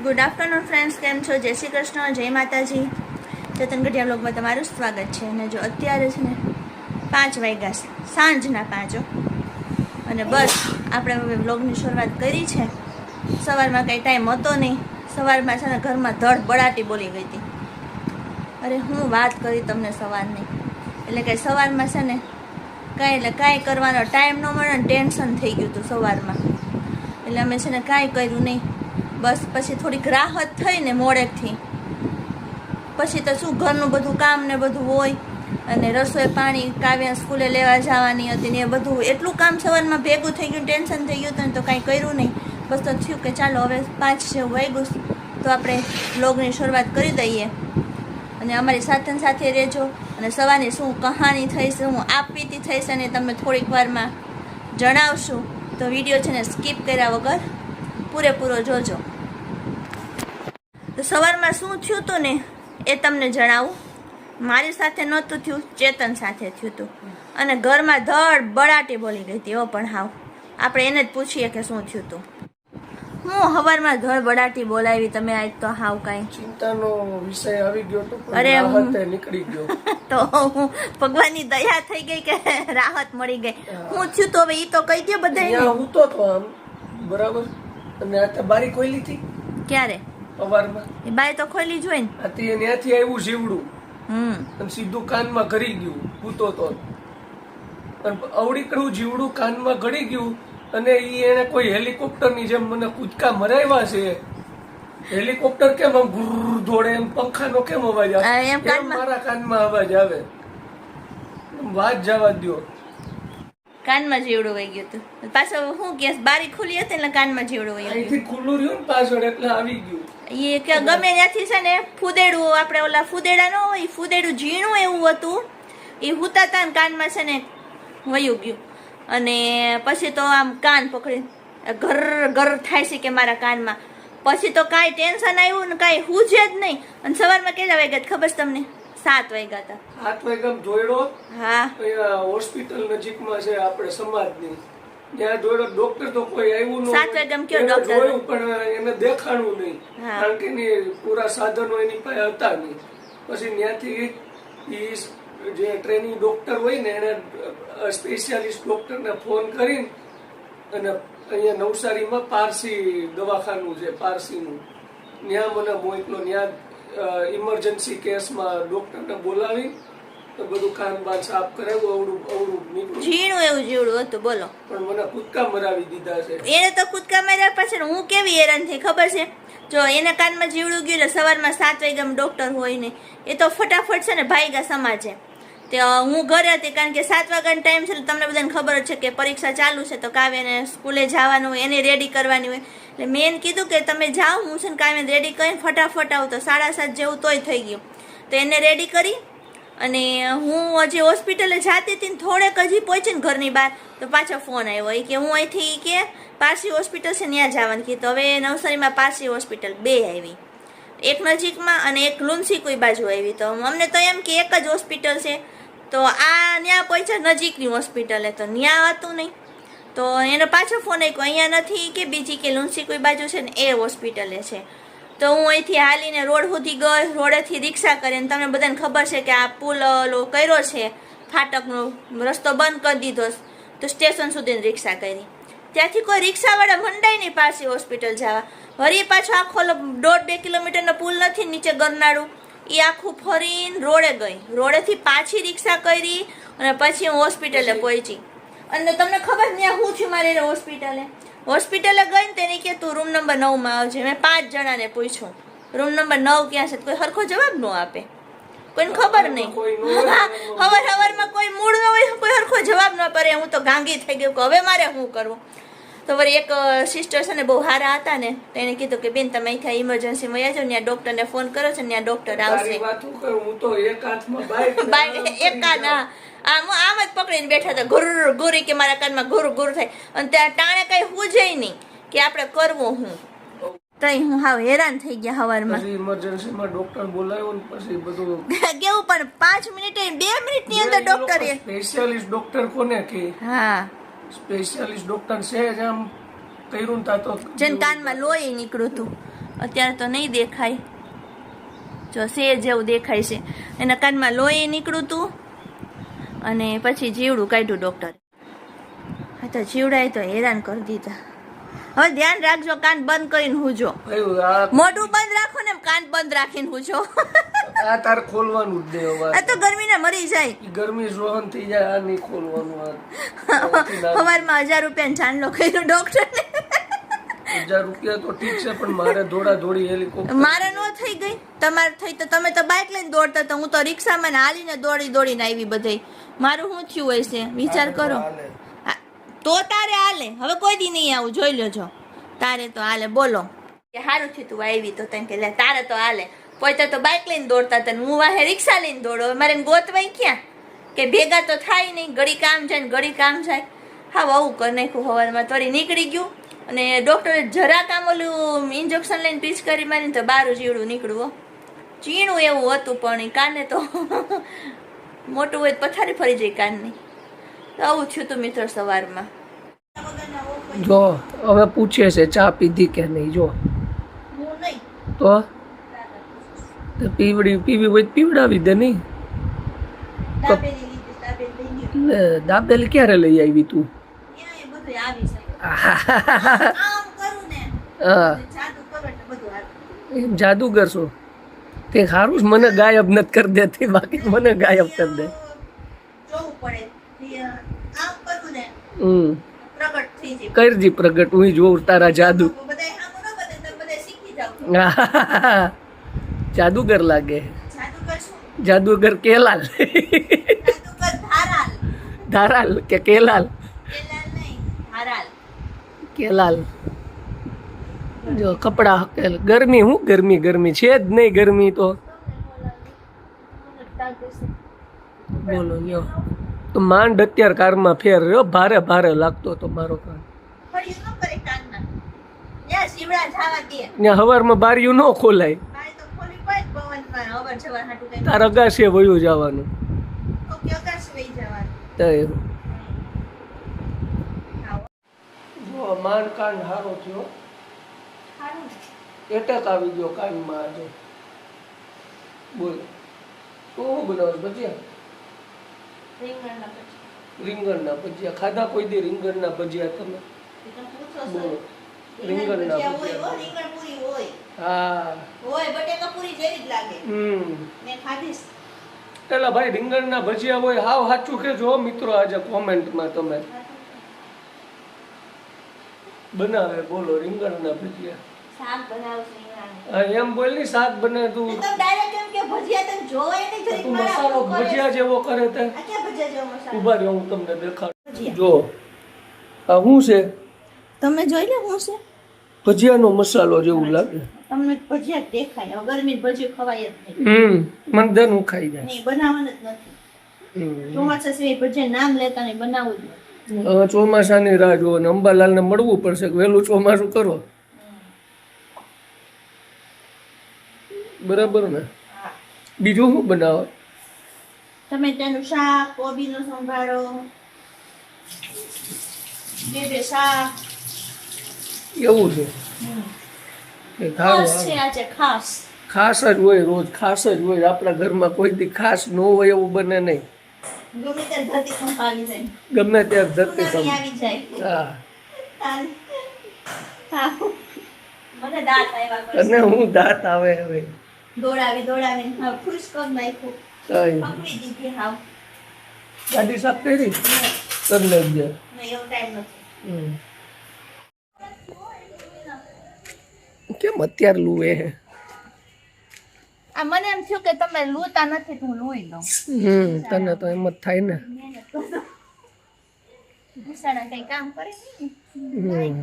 Good afternoon friends, કેમ છો? જય શ્રી કૃષ્ણ, જય માતાજી. ચેતન ગઢિયા બ્લોગમાં તમારું સ્વાગત છે. અને જો અત્યારે છે ને 5 વાગ્યા છે, સાંજના 5. અને બસ આપણે હવે બ્લોગની શરૂઆત કરી છે. સવારમાં કંઈ ટાઈમ હતો નહીં. સવારમાં છે ને ઘરમાં ધડ બળાટી બોલી ગઈ હતી. અરે હું વાત કરી તમને સવારની, એટલે કે સવારમાં છે ને કાંઈ કરવાનો ટાઈમ ન મળે ને ટેન્શન થઈ ગયું હતું સવારમાં. એટલે અમે છે ને કાંઈ કર્યું નહીં. બસ પછી થોડીક રાહત થઈ ને મોડેકથી. પછી તો શું, ઘરનું બધું કામ ને બધું હોય, અને રસોઈ પાણી, કાવ્યા સ્કૂલે લેવા જવાની હતી ને એ બધું એટલું કામ સવારમાં ભેગું થઈ ગયું, ટેન્શન થઈ ગયું હતું ને તો કાંઈ કર્યું નહીં. બસ તો થયું કે ચાલો હવે 5 જેવું વાગ્યું તો આપણે બ્લોગની શરૂઆત કરી દઈએ. અને અમારી સાથે રહેજો. અને સવારની શું કહાની થઈ છે, હું આપવીતી થઈ છે ને તમને થોડીક વારમાં જણાવશું. તો વિડીયો છે ને સ્કીપ કર્યા વગર પૂરેપૂરો જોજો. તો સવારમાં શું થયું હતું ને એ તમને જણાવું. મારી સાથે નહોતું થયું, ચેતન સાથે થયું હતું. અને ઘરમાં ધડ બળાટી બોલી ગઈ હતી. પણ હાવ આપણે એને જ પૂછીએ કે શું થયું હતું. હું સવારમાં ધડ બળાટી બોલાવી તમે આજ તો હાવ કાંઈ ચિંતાનો વિષય આવી ગયો તો અરે નીકળી ગયો. તો હું ભગવાનની દયા થઈ ગઈ કે રાહત મળી ગઈ. હું થયું તો હવે ઈ તો કહી દે બધા. હું તો આમ બરાબર. અને આ બારી ખોલી હતી ક્યારે? સવારમાં. એ બાય તો ખોલી જ હોય ને. ત્યાંથી આવ્યું જીવડું અને સીધું કાનમાં ગળી ગયું. ભૂતો તો અવડીકડું જીવડું કાનમાં ગળી ગયું. અને એને કોઈ હેલિકોપ્ટર ની જેમ મને કૂદકા મરાવ્યા છે. હેલિકોપ્ટર કેમ આમ ગુર દોડે એમ, પંખાનો કેમ અવાજ આવે એમ મારા કાનમાં અવાજ આવે. વાત જવા દો. કાનમાં જીવડું વહી ગયું હતું. પાછો હું કે બારી ખુલી હતી એટલે કાનમાં જીવડું વહી ગયું. અહીંથી ખુલ્લું રહ્યું ને પાછળ એટલે આવી ગયું. એ કે ગમે ત્યાંથી છે ને ફૂદેડું, આપણે ઓલા ફૂદેડા નો હોય, ફૂદેડું ઝીણું એવું હતું. એ હુતા તા ને કાનમાં છે ને વયું ગયું. અને પછી તો આમ કાન પકડી ઘર ઘર થાય છે કે મારા કાનમાં. પછી તો કાંઈ ટેન્શન આવ્યું ને કાંઈ હુજે જ નહીં. અને સવારમાં કેટલા વાગ્યા હતા ખબર છે તમને? 7 વાગ્યા હતા. 7 વાગ્યા જોડો. હા, હોસ્પિટલ નજીકમાં છે આપણે સમાજની, ત્યાં જોડો. ડોક્ટર તો કોઈ આવ્યું નહીં. 7 વાગ્યા કયો ડોક્ટર? જોયું પણ એને દેખાણું નહીં, કારણ કે પૂરા સાધનો એની પાસે હતા નહીં. પછી ત્યાંથી જે ટ્રેનિંગ ડોક્ટર હોય ને એને સ્પેશિયાલિસ્ટ ડોક્ટરને ફોન કરીને અને અહીંયા નવસારીમાં પારસી દવાખાનું છે, પારસીનું, ત્યાં મને મોકલો. ત્યાં ઇમરજન્સી કેસમાં ડોક્ટરને બોલાવી બધું કાન બાન સાફ કરાવ્યું. અવડું નીકળ્યું, ઝીણું એવું જીવડું હતું. બોલો. પણ મને કૂદકા મરાવી દીધા છે. એને તો કૂદકા માર્યા પાછળ હું કેવી હેરાન થઈ ખબર છે? જો એના કાનમાં જીવડું ગયું એટલે સવારમાં 7 વાગ્યામાં ડોક્ટર હોય ને એ તો ફટાફટ છે ને ભાઈગા સમાજે. તે હું ઘરે હતી, કારણ કે 7 વાગ્યાનો ટાઈમ છે. તમને બધાને ખબર જ છે કે પરીક્ષા ચાલુ છે, તો કાવ્યને સ્કૂલે જવાનું હોય, એને રેડી કરવાની હોય. એટલે મેં એને કીધું કે તમે જાઓ, હું છે ને કાવ્યને રેડી કરીને ફટાફટ આવું. તો 7:30 જેવું તોય થઈ ગયું. તો એને રેડી કરી અને હું હજી હોસ્પિટલે જતી હતી ને થોડેક હજી પહોંચી ને ઘરની બહાર તો પાછો ફોન આવ્યો કે હું અહીંથી કે પારસી હોસ્પિટલ છે ત્યાં જવાનું કીધું. હવે નવસારીમાં પારસી હોસ્પિટલ 2 આવી, એક નજીકમાં અને એક લુન્સી કોઈ બાજુ આવી. તો અમને તો એમ કે એક જ હોસ્પિટલ છે. તો આ ત્યાં પહોંચ્યા નજીકની હોસ્પિટલે, તો ત્યાં હતું નહીં. તો એનો પાછો ફોન આવ્યો, અહીંયા નથી કે બીજી કે લુન્સી કોઈ બાજુ છે ને એ હોસ્પિટલે છે. તો હું અહીંથી હાલીને રોડ સુધી ગઈ. રોડેથી રિક્ષા કરીને, તમને બધાને ખબર છે કે આ પુલ કર્યો છે, ફાટકનો રસ્તો બંધ કરી દીધો, તો સ્ટેશન સુધી રિક્ષા કરી. ત્યાંથી કોઈ રિક્ષાવાળા મંડાય નહીં પારસી હોસ્પિટલ જવા. વળી પાછો આખો 1.5-2 કિલોમીટરનો પુલ નથી નીચે ગરનાળું, એ આખું ફરીને રોડે ગઈ. રોડેથી પાછી રિક્ષા કરી અને પછી હું હોસ્પિટલે પહોંચી. અને તમને ખબર ત્યાં હું છું મારે હોસ્પિટલે ગઈ ને તેને કે તું રૂમ નંબર 9 આવજે. મેં 5 જણાને પૂછ્યું રૂમ નંબર 9 ક્યાં છે, કોઈ સરખો જવાબ ન આપે, કોઈને ખબર નહીં. હવારમાં કોઈ મૂડ ન હોય, કોઈ સરખો જવાબ ન કરે. હું તો ગાંગી થઈ ગયું કે હવે મારે શું કરવું. તો વળી એક સિસ્ટર છે ને બહુ સારા હતા ને, તો એને કીધું કે બેન તમે અહીંથી ઇમરજન્સીમાં આવજો, ત્યાં ડોક્ટરને ફોન કરો છો ને ત્યાં ડોક્ટર આવશે. એક કાન આમ જ પકડીને બેઠા હતા, ગુર ગુરી કે મારા કાનમાં ગુર ગુર થાય. અને ત્યાં ટાણે કઈ હુજે નહીં કે આપણે કરવું હું. તઈ હું હાવ હેરાન થઈ ગયા સવારમાં. ઇમરજન્સીમાં ડોક્ટર બોલાવ્યો ને પછી બધું કેવું, પણ 5 મિનિટ 2 મિનિટની અંદર ડોક્ટર સ્પેશિયાલિસ્ટ ડોક્ટર કોને કે? હા, સ્પેશિયાલિસ્ટ ડોક્ટર છે જ આમ કર્યું તા તો જેન કાનમાં લોહી નીકળ્યું હતું. અત્યારે તો નહીં દેખાય, જો સે જેવું દેખાય છે. એના કાનમાં લોહી નીકળ્યું હતું અને પછી જીવડું કાઢ્યું ડૉક્ટરે. હા તો જીવડાએ તો હેરાન કરી દીધા. હવે ધ્યાન રાખજો, કાન બંધ કરીને હુંજો. મોઢું બંધ રાખો ને કાન બંધ રાખીને હુંજો. આ તાર ખોલવાનું જ દે હવે. આ તો ગરમીને મરી જાય. ગરમી સહન થઈ જાય, આ નહીં ખોલવાનું. સવારમાં 1000 રૂપિયાનો ચાંદલો કર્યો ડોક્ટરને. 1000 રૂપિયા તો ઠીક છે, પણ મારે દોડી હેલિકોપ્ટર. મારે નો થઈ ગઈ, તમારે થઈ તો તમે તો બાઇક લઈને દોડતા તો હું તો રિક્ષામાં હાલીને દોડીને આવી બધે. મારું શું થયું હોય છે વિચાર કરો. તો તારે હાલે, હવે કોઈ દી નહીં આવું, જોઈ લેજો. તારે તો હાલે. બોલો કે સારું થયું તું આવી તો તને કે લે તારે તો હાલે. પોતે તો બાઇક લઈને દોડતા હતા, હું વાહે રિક્ષા લઈને દોડો. મારે ગોતવાય ક્યાં કે ભેગા તો થાય નહીં, ઘડી કામ જાય ને ઘડી કામ જાય. હા આવું કરી નાખ્યું. સવારમાં તોડી નીકળી ગયું અને ડૉક્ટરે જરાક આમ ઓલું ઇન્જેક્શન લઈને પીચ કરી મારીને તો બારું જીવડું નીકળ્યું. ચીણું એવું હતું પણ કાને તો મોટું હોય પથારી ફરી જાય કાનની. તો આવું થયું હતું મિત્રો સવારમાં. જો હવે પૂછે છે ચા પીધી કે નહીં. જો હું નહીં તો પીવી હોય પીવડાવી દે. નહીં દાબેલી ક્યારે લઈ આવી તું? એમ જાદુગર છો તે? સારું મને ગાયબ નથી કરી દેતી, બાકી મને ગાયબ કરી દે. કરજી પ્રગટ, હું જોઉં તારા જાદુ. જાદુગર લાગે. જાદુગર કેલાલ. ધારાલ કે કેલાલ? કેલાલ. જો કપડા હકેલ. ગરમી હું ગરમી છે જ નહીં. ગરમી તો બોલો લ્યો. તો માંડ અત્યારે કારમાં ફેર રહ્યો, ભારે લાગતો તો મારો કાન. ત્યાં હવારમાં બારીયું ન ખોલાય. તાર અગાશે વયું જવાનું. જો માંડ કાન હારો થયો. એટેક આવી ગયો કાનમાં આજે. બોલ શું બનાવે? ભજીયા? રીંગણના ભજીયા ખાધા કોઈ દી? રીંગણના ભજીયા તમે બોલો? રીંગણના ભજીયા હા હોય, બટેકા પૂરી જેવી જ લાગે. મેં ખાધીશ. પેલા ભાઈ રીંગણના ભજીયા હોય હાવ સાચું કેજો મિત્રો આજે કોમેન્ટમાં. તમે બનાવે બોલો રીંગણના ભજીયા? શાક બનાવશે એમ બોલ ની. શાક બને તું ડાયરેક્ટ એમ કે ભજીયા તને જોવે નહીં. જરીક મસાલો ભજીયા જેવો કરે તે. આ કે ભજીયા જેવો મસાલો? ઉભા રહો હું તમને દેખાડું. જો આ શું છે તમે જોઈ લો. શું છે? ભજીયાનો મસાલો જેવું લાગે તમને. ભજીયા દેખાય. ગરમી ભજીયું ખવાય જ નહીં. મને દન હું ખાઈ જાય. નહીં બનાવવાનું જ નથી. ચોમાસા સિવાય ભજીયા નામ લેતા નહીં, બનાવવું જ નથી. હવે ચોમાસાની રાહ જોવો ને અંબાલાલને મળવું પડશે કે વહેલું ચોમાસું કરો. બરાબર ને? બીજું શું બનાવો? ટમેટાનું શાક, કોબીનો સંભારો, બે શાક. એવું છે? ખાસ જ હોય રોજ. ખાસ જ હોય આપણા ઘરમાં. કોઈ દી ખાસ ન હોય એવું બને નહીં. ગમે ત્યારે ધરતી કંપ. અને હું દાંત આવે હવે દોડાવી ખુશ કર નાખ્યું. ગાડી સાફ કરી કરી લેજે. કેમ અત્યારે લુએ હે? આ મને એમ થયું કે તમે લૂતા નથી તો હું લૂઈ લઉં. તને તો એમ જ થાય ને. બિસાડા કઈ કામ કરે નહીં.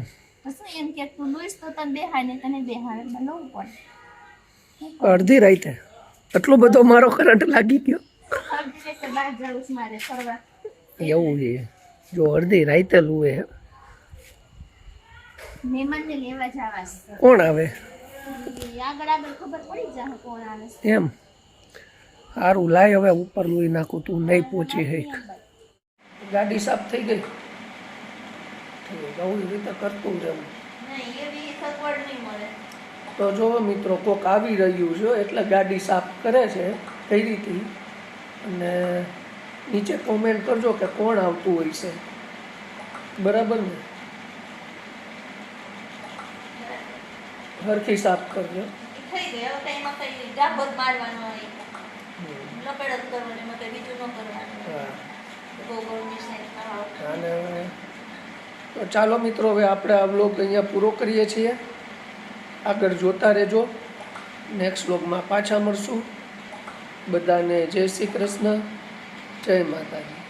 એમ કે તું લૂઈશ તો તને બેહાય ને તને બેહાડે લવું પડે. અડધી રાતે એટલો બધો મારો કરંટ લાગી ગયો. એવું છે? જો અડધી રાતે લુએ. મહેમાનને લેવા જવા. કોણ આવે? આગળ ખબર પડી જાય કોણ આવે એમ. સારું લાય હવે ઉપર લોહી નાખું. તું નહીં પહોંચી હે. ગાડી સાફ થઈ ગઈ. જવું રીતે કરતું રહેવું. તો જો મિત્રો કોક આવી રહ્યું છે એટલે ગાડી સાફ કરે છે કઈ રીતે, અને નીચે કોમેન્ટ કરજો કે કોણ આવતું હોય છે, બરાબર ને? હરખી સાફ કરજો. થઈ ગયો હવે એમાં કઈ ડાબો જ મારવાનો હોય, લપેટ જ કરવાનો, એમાં કઈ બીજું ન કરવાનું. હા, બહુ ગરમી છે. અને તો ચાલો મિત્રો, હવે આપણે આ વ્લોગ અહીંયા પૂરો કરીએ છીએ. આગળ જોતા રહેજો. નેક્સ્ટ વ્લોગમાં પાછા મળશું. બધાને જય શ્રી કૃષ્ણ, જય માતાજી.